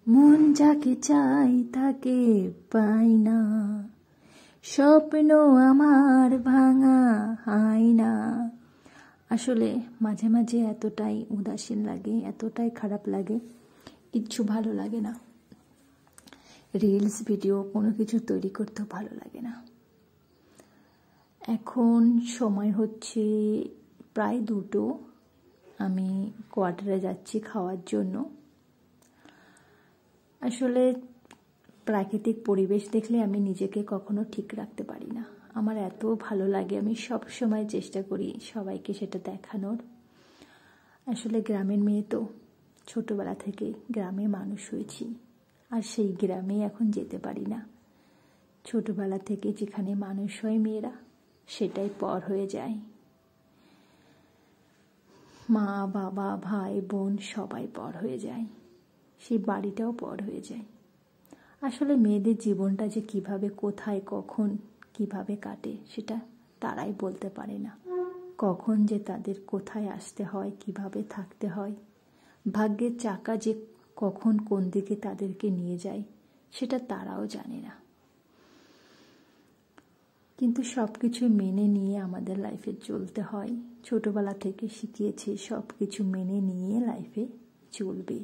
মন যাকে চাই তাকে পাই না, স্বপ্ন আমার ভাঙা হয় না। আসলে মাঝে মাঝে এতটাই উদাসীন লাগে, এতটাই খারাপ লাগে, কিচ্ছু ভালো লাগে না। রিলস ভিডিও কোনো কিছু তৈরি করতেও ভালো লাগে না। এখন সময় হচ্ছে প্রায় 2টো। আমি কোয়ার্টারে যাচ্ছি খাওয়ার জন্য। আসলে প্রাকৃতিক পরিবেশ দেখলে আমি নিজেকে কখনো ঠিক রাখতে পারি না। আমার এত ভালো লাগে, আমি সব সময় চেষ্টা করি সবাইকে সেটা দেখানোর। আসলে গ্রামের মেয়ে তো, ছোটবেলা থেকে গ্রামে মানুষ হয়েছি, আর সেই গ্রামে এখন যেতে পারি না। ছোটবেলা থেকে যেখানে মানুষ হয় মেয়েরা, সেটাই পর হয়ে যায়। মা বাবা ভাই বোন সবাই পর হয়ে যায়, সেই বাড়িটাও পর হয়ে যায়। আসলে মেয়েদের জীবনটা যে কিভাবে, কোথায়, কখন, কিভাবে কাটে সেটা তারাই বলতে পারে না। কখন যে তাদের কোথায় আসতে হয়, কিভাবে থাকতে হয়, ভাগ্যের চাকা যে কখন কোন দিকে তাদেরকে নিয়ে যায় সেটা তারাও জানে না। কিন্তু সব কিছু মেনে নিয়ে আমাদের লাইফে চলতে হয়। ছোটবেলা থেকে শিখিয়েছে সব কিছু মেনে নিয়ে লাইফে চলবে,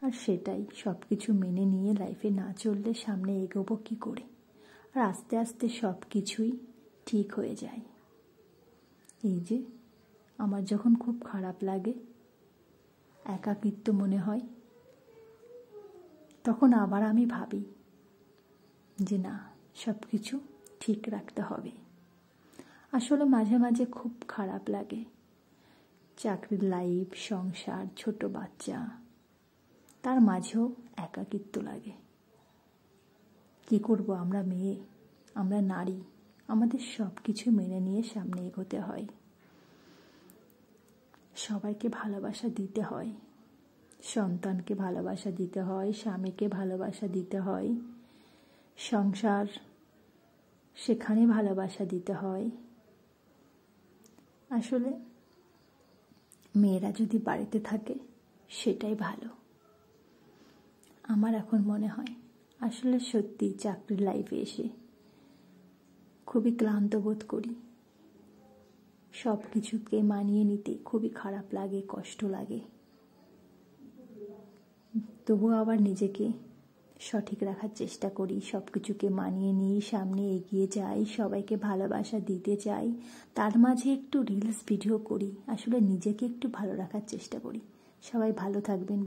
আর সেটাই, সব কিছু মেনে নিয়ে লাইফে না চললে সামনে এগোবো কী করে? আর আস্তে আস্তে সব কিছুই ঠিক হয়ে যায়। এই যে আমার যখন খুব খারাপ লাগে, একাকিত্ব মনে হয়, তখন আবার আমি ভাবি যে না, সব কিছু ঠিক রাখতে হবে। আসলে মাঝে মাঝে খুব খারাপ লাগে। চাকরির লাইফ, সংসার, ছোট বাচ্চা, তার মাঝেও একাকিত্ব লাগে। কি করব? আমরা মেয়ে, আমরা নারী, আমাদের সব কিছু মেনে নিয়ে সামনে এগোতে হয়। সবাইকে ভালোবাসা দিতে হয়, সন্তানকে ভালোবাসা দিতে হয়, স্বামীকে ভালোবাসা দিতে হয়, সংসার, সেখানে ভালোবাসা দিতে হয়। আসলে মেয়েরা যদি বাড়িতে থাকে সেটাই ভালো। আমার এখন মনে হয় আসলে সত্যি চাকরির লাইফে এসে খুবই ক্লান্ত বোধ করি। সব কিছুকে মানিয়ে নিতে খুবই খারাপ লাগে, কষ্ট লাগে। তবুও আবার নিজেকে সঠিক রাখার চেষ্টা করি, সব কিছুকে মানিয়ে নিই, সামনে এগিয়ে যাই, সবাইকে ভালোবাসা দিতে চাই। তার মাঝে একটু রিলস ভিডিও করি, আসলে নিজেকে একটু ভালো রাখার চেষ্টা করি। সবাই ভালো থাকবেন।